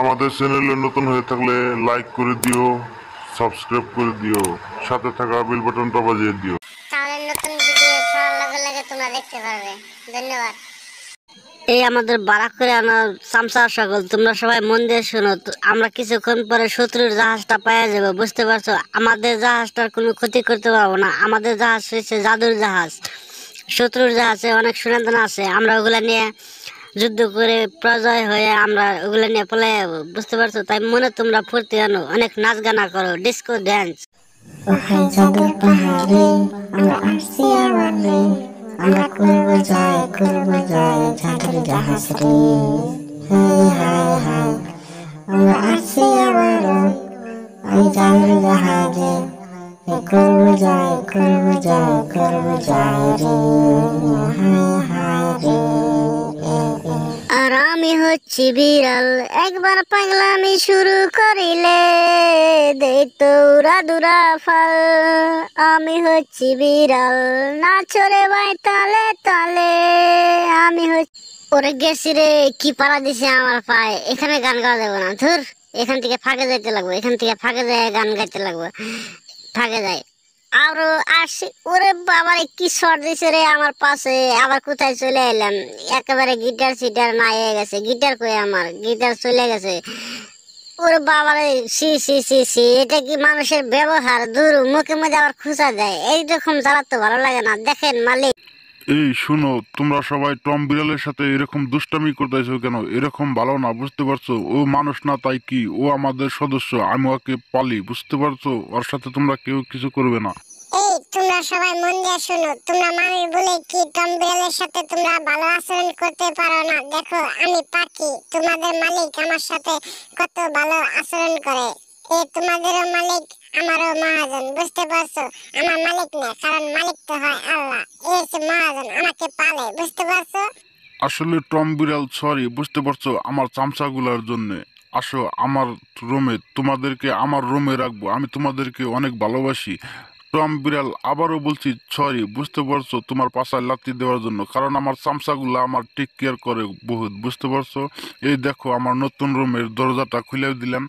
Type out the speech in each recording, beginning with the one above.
আমাদের চ্যানেলে নতুন হয়ে থাকলে লাইক করে দিও, সাবস্ক্রাইব করে দিও, সাথে থাকা বেল বাটনটা বাজিয়ে দিও। তাহলে নতুন ভিডিও ছাড়ার লগে লগে তোমরা দেখতে পারবে। ধন্যবাদ। এই আমাদের বারাক করে আনা চামচা সকল, তোমরা সবাই মন দিয়ে শোনো। আমরা কিছুক্ষণ পরে শত্রুর জাহাজটা পাওয়া যাবে, বুঝতে পারছো? আমাদের জাহাজটার কোনো ক্ষতি করতে পারবো না। আমাদের জাহাজ হচ্ছে জাদুর জাহাজ। শত্রুর জাহাজে অনেক সুনাদন আছে, আমরা ওগুলা নিয়ে যুদ্ধ করে পরাজয় হয়ে আমরা ওগুলা নিয়ে পলাই যাবো, বুঝতে পারছো? তাই মনে তোমরা ফুর্তি আনো, অনেক নাচ গানা করো, ডিস্কো ড্যান্স। ওহে জাদুর পাহাড়ে আমরা আসছি আবার রে, আমরা করবো জয় জাদুর জাহাজ রে। হায় হায় হায় আমরা আসছি আবার ওই জাদুর জাহাজে, করবো জয় রে। হায় হায় রে। আর আমি হচ্ছি বিড়াল, একবার পাগলামি শুরু করিলে দেই তো উড়া দুরা ফাল। আমি হচ্ছি বিড়াল, নাচরে ভাই তালে তালে। আমি হচ্ছি ওরে গেছি রে, কি পাড়া দিছে আমার পায়ে। এখানে গান গাওয়া যাবে না, ধুর। এখান থেকে ফাঁকে যাইতে লাগবে, এখান থেকে ফাঁকে যায় গান গাইতে লাগবে। ফাঁকে যায় আরো আসি। ওরে বাবারে কি শর্ট দিছে রে আমার পাশে, আবার কোথায় চলে এলাম। একেবারে গিটার সিটার নাই হয়ে গেছে। গিটার কই, আমার গিটার চলে গেছে। ওরে বাবারে, সি সি সি সি, এটা কি মানুষের ব্যবহার? দূর, মুখে মধ্যে আবার খুঁচা দেয়। এইরকম জ্বালা তো ভালো লাগে না। দেখেন মালিক, এই শুনো, তোমরা সবাই টম বিড়ালের সাথে এরকম দুষ্টামি করতেছো কেন? এরকম ভালো না, বুঝতে পারছো? ও মানুষ না তাই কি, ও আমাদের সদস্য, আমি ওকে পালি, বুঝতে পারছো? ওর সাথে তোমরা কেউ কিছু করবে না। এই তোমরা সবাই মন দিয়ে শোনো, তোমরা মানুষ বলে কি টম বিড়ালের সাথে তোমরা ভালো আচরণ করতে পারো না? দেখো আমি পাখি, তোমাদের মালিক আমার সাথে কত ভালো আচরণ করে। এই তোমাদেরও মালিক আমারও মহাজন, বুঝতে পারছো? আমার মালিক না, কারণ মালিক তো হয় আল্লাহ। এই হচ্ছে মহাজন, আমাকে পালে, বুঝতে পারছো? আসলে টম বিড়াল, সরি, বুঝতে পারছো? আমার চামচাগুলার জন্য আসো আমার রুমে, তোমাদেরকে আমার রুমে রাখবো। আমি তোমাদেরকে অনেক ভালোবাসি। টম বিড়াল, আবারও বলছি সরি, বুঝতে পারছো? তোমার পাশায় লাথি দেওয়ার জন্য, কারণ আমার চামচাগুলা আমার টেক কেয়ার করে বহুত, বুঝতে পারছো? এই দেখো আমার নতুন রুমের দরজাটা খুলে দিলাম।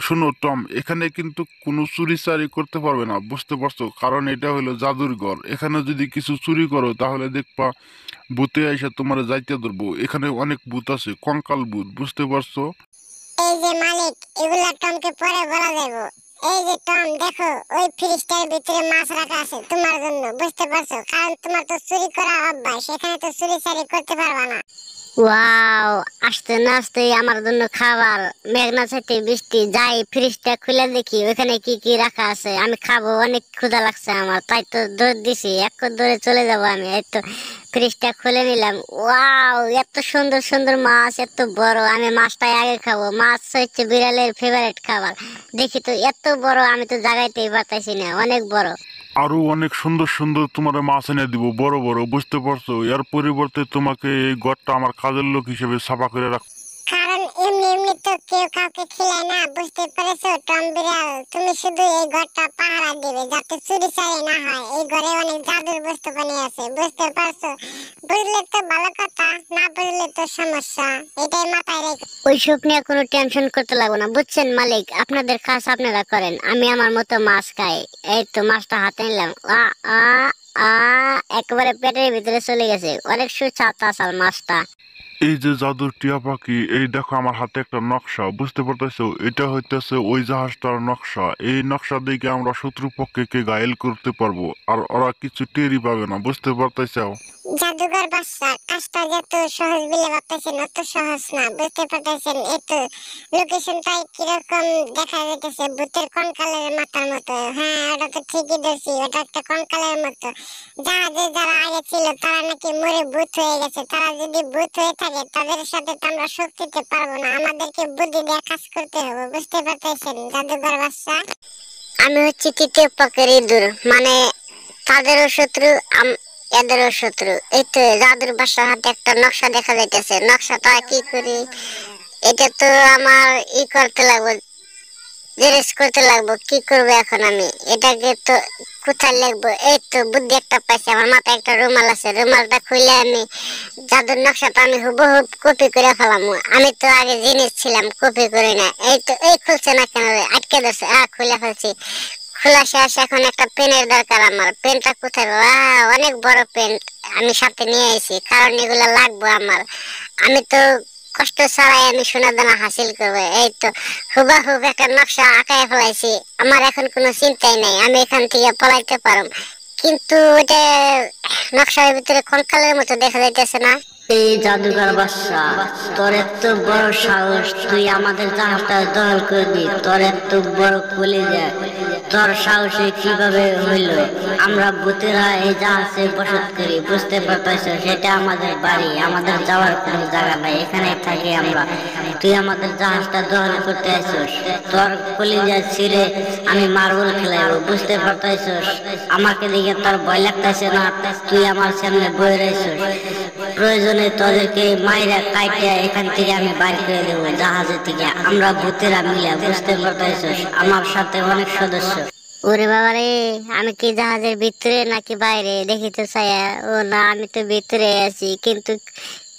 শোনো টম, এখানে কিন্তু কোনো চুরি চারি করতে পারবে না, বুঝতে পারছো? কারণ এটা হলো জাদুর ঘর। এখানে যদি কিছু চুরি করো তাহলে দেখবা ভূতে আইসা তোমার যাইতে ধরবো। এখানে অনেক ভূত আছে, কঙ্কাল ভূত, বুঝতে পারছো? এই যে মালিক, এগুলা টমকে পরে বলা যাবে। এই যে টম, দেখো ওই ফ্রিজটার ভিতরে মাছ রাখা আছে তোমার জন্য, বুঝতে পারছো? কারণ তোমার তো চুরি করা অভ্যাস, সেখানে তো চুরি চারি করতে পারবা না। ওয়াও, আসতে না আসতেই আমার জন্য খাবার। মেঘনা চাইতে বৃষ্টি, যাই ফ্রিজটা খুলে দেখি ওখানে কি কি রাখা আছে। আমি খাবো, অনেক ক্ষুধা লাগছে আমার, তাই তো দৌড় দিছি। এক দৌড়ে চলে যাবো আমি। এই তো ফ্রিজটা খুলে নিলাম। ওয়াও, এত সুন্দর সুন্দর মাছ, এত বড়। আমি মাছটাই আগে খাবো। মাছ হচ্ছে বিড়ালের ফেভারিট খাবার। দেখি তো এত বড়, আমি তো জাগাইতেই পারতাছি না, অনেক বড়। আরো অনেক সুন্দর সুন্দর তোমার মাছ এনে দিব, বড় বড়, বুঝতে পারছো? এর পরিবর্তে তোমাকে এই ঘরটা আমার কাজের লোক হিসেবে সাফা করে রাখ। কারণ এমনি এমনি তো কেউ কাউকে খিলায় না, বুঝতে পেরেছো টম বিড়াল? তুমি শুধু এই ঘরটা পাহারা দিবে যাতে চুরি চারি না হয়। এই ঘরে অনেক জাদুর বস্তু বানিয়ে আছে, বুঝতে পারছো? বুঝলে তো ভালো কথা, না বুঝলে তো সমস্যা। এটাই মাথায় রেখো। ওইসব নিয়ে কোনো টেনশন করতে লাগবে না, বুঝছেন মালিক? আপনাদের কাজ আপনারা করেন, আমি আমার মতো মাছ খাই। এই তো মাছটা হাতে নিলাম। আ আ আ, একেবারে পেটের ভিতরে চলে গেছে। অনেক সুস্বাদু মাছটা। এই যে জাদুর টিয়া পাখি, এই দেখো আমার হাতে একটা নকশা, বুঝতে পারতেছো? এটা হইতেছে ওই জাহাজটার নকশা। এই নকশা দেখে আমরা শত্রুপক্ষকে ঘায়েল করতে পারবো, আর ওরা কিছু টেরই পাবে না, বুঝতে পারতেছো? জাদুঘর বাচ্চা, কাজটা যত সহজ বলে ভাবতেছেন অত সহজ না, বুঝতে পারতেছেন? এতো লোকেশনটাই কিরকম দেখা যাইতেছে, ভূতের কঙ্কালের মাথার মতো। হ্যাঁ, ওটা তো ঠিকই ধরছি, ওটা একটা কঙ্কালের মতো। জাহাজে যারা আগে ছিল তারা নাকি মরে ভূত হয়ে গেছে। তারা যদি ভূত হয়ে থাকে তাদের সাথে তো আমরা শোক দিতে পারবো না, আমাদেরকে বুদ্ধি দিয়ে কাজ করতে হবে, বুঝতে পারতেছেন জাদুঘর বাচ্চা? আমি হচ্ছে তৃতীয় পক্ষের ইঁদুর, মানে তাদেরও শত্রু, এদেরও শত্রু। এই তো জাদুর বাসার হাতে একটা নকশা দেখা যাইতেছে। নকশাটা কি করি? এটা তো আমার ই করতে লাগবে। জেরক্স করতে লাগবো, কি করবো এখন আমি? এটাকে তো কোথায় লিখবো? এই তো বুদ্ধি একটা পাইছি, আমার মাথায় একটা রুমাল আছে, রুমালটা খুলে আমি জাদুর নকশাটা আমি হুবহুব কপি করে ফেলাম। আমি তো আগে জিনিস ছিলাম, কপি করি না। এই তো, এই খুলছে না কেন রে? আটকে ধরছে। খুলে ফেলছি। খোলা শেষ। এখন একটা পেনের দরকার আমার। পেনটা কোথায়? অনেক বড় পেন আমি সাথে নিয়ে আইছি, কারণ এগুলা লাগবে আমার। আমি তো কষ্ট ছাড়াই আমি সোনাদানা হাসিল করবো। এই তো হুবাহুব একটা নকশা আঁকায় ফেলাইছি। আমার এখন কোনো চিন্তাই নাই, আমি এখান থেকে পলাইতে পারব। কিন্তু এটা নকশার ভিতরে কঙ্কালের মতো দেখা যাইতেছে না? এই জাদুঘর বাদশা, তোর এত বড় সাহস, তুই আমাদের জাহাজটা দখল করবি? তোর এত বড় কলিজা, তোর সাহসে কিভাবে হইল? আমরা ভূতেরা এই জাহাজে বসত করি, বুঝতে পারতেছ? সেটা আমাদের বাড়ি, আমাদের যাওয়ার কোনো জায়গা নাই, এখানে থাকি আমরা। তুই আমাদের জাহাজটা দখল করতে আসছিস? তোর কলিজা ছিঁড়ে আমি মার্বেল খেলাইব, বুঝতে পারতেছিস? আমাকে দেখে তোর ভয় লাগতেছে না? তুই আমার সামনে বয়ে রয়েছিস। প্রয়োজনে তোদেরকে মাইরা কাইটা এখান থেকে আমি বাইর করে দেবো জাহাজের থেকে, আমরা ভূতেরা মিলে, বুঝতে পারতেছিস? আমার সাথে অনেক সদস্য। ওরে বাবা রে, আমি কি জাহাজের ভিতরে নাকি বাইরে? দেখি তো ছায়া। ও না, আমি তো ভিতরে আছি, কিন্তু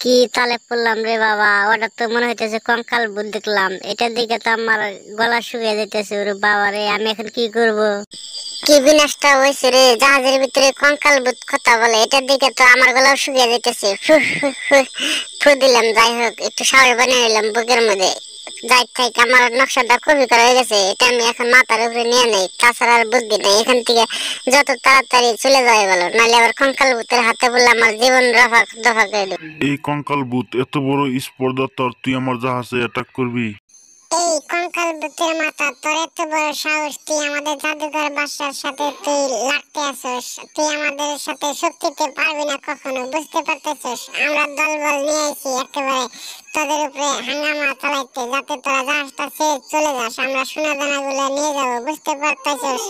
কি তালে পড়লাম রে বাবা! ওটা তো মনে হইতেছে কঙ্কাল ভূত দেখলাম। এটার দিকে তো আমার গলা শুকিয়ে যাইতেছে। ওরে বাবা রে, আমি এখন কি করব? কি বিনাশটা হয়েছে রে! জাহাজের ভিতরে কঙ্কাল ভূত কথা বলে, এটার দিকে তো আমার গলাও শুকিয়ে যাইতেছে। ফু দিলাম। যাই হোক, একটু সাহস বানিয়ে নিলাম বুকের মধ্যে। যাই থাক, আমার নকশাটা কপি করা হয়ে গেছে, এটা আমি এখন মাথার উপরে নিয়ে নেই। তাছাড়া আর বুদ্ধি নেই, এখান থেকে যত তাড়াতাড়ি চলে যাওয়া গেল, নাহলে আবার কঙ্কাল ভূতের হাতে বললে আমার জীবন রফা দফা করে দেবে। এই কঙ্কাল ভূত এত বড় স্পর্ধা তোর, তুই আমার জাহাজে অ্যাটাক করবি? এই কঙ্কাল ভূতের মাথা, তোর এত বড় সাহস! তুই আমাদের জাদুঘর বাদশার সাথে তুই লাগতে আসছিস? তুই আমাদের সাথে শক্তিতে পারবি না কখনো, বুঝতে পারতেছিস? আমরা দলবল নিয়ে আইছি একেবারে তোদের উপরে হাঙ্গামা চালাইতে, যাতে তোরা জাহাজটা ছেড়ে চলে যাস। আমরা সোনাদানা গুলো নিয়ে যাবো, বুঝতে পারতেছিস?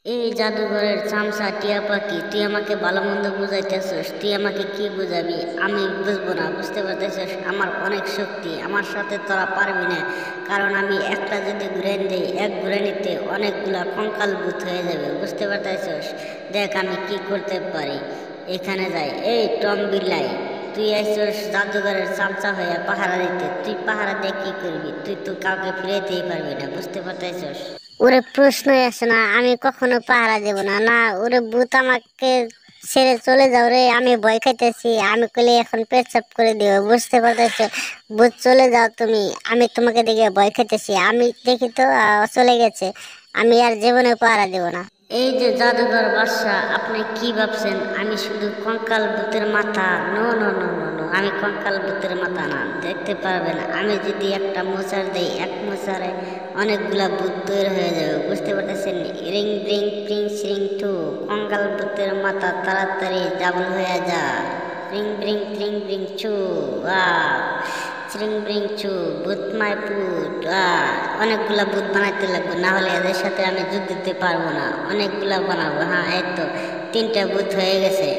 এই জাদুঘরের চামচা টিয়া পাখি, তুই আমাকে ভালো মন্দ বুঝাইতেছিস? তুই আমাকে কি বুঝাবি? আমি বুঝবো না, বুঝতে পারতেছিস? আমার অনেক শক্তি, আমার সাথে তোরা পারবি না। কারণ আমি একটা যদি ঘুরান দিই, এক ঘুরানিতে অনেকগুলা কঙ্কাল ভূত হয়ে যাবে, বুঝতে পারতেছিস? দেখ আমি কি করতে পারি। এখানে যাই। এই টম বিলাই, তুই আইসিস জাদুঘরের চামচা হয়ে পাহারা দিতে। তুই পাহারা দিয়ে কি করবি? তুই তো কাউকে ফিরাইতেই পারবি না, বুঝতে পারতেছিস? ওরে প্রশ্নই আসে না, আমি কখনো পাহারা দেব না। না, ওরে ভূত আমাকে ছেড়ে চলে যাও রে, আমি ভয় খাইতেছি। আমি কইলে এখন পেচ্ছাপ করে দিব, বুঝতে পারতেছো? ভূত চলে যাও তুমি, আমি তোমাকে দেখে ভয় খাইতেছি। আমি দেখি তো চলে গেছে, আমি আর জীবনে পাহারা দেব না। এই যে জাদুঘর বাদশা, আপনি কি ভাবছেন আমি শুধু কঙ্কাল ভূতের মাথা? No no no no no, আমি কঙ্কাল ভূতের মাথা না, দেখতে পারবেন। আমি যদি একটা মোচার দেই, এক মোচারে অনেকগুলা ভূত তৈরি হয়ে যাবে, বুঝতে পারতেছেন? রিং ব্রিং প্রিং শ্রিং টু, কঙ্কাল ভূতের মাথা তাড়াতাড়ি ডাবল হয়ে যা। রিং ব্রিং প্রিং ব্রিং চু, চিরিং ব্রিং চু, ভূত মাই পুত। অনেকগুলা ভূত বানাইতে লাগবে, না হলে এদের সাথে আমি যোগ দিতে পারবো না। অনেকগুলা বানাবো। হ্যাঁ, এই তো 3টা ভূত হয়ে গেছে।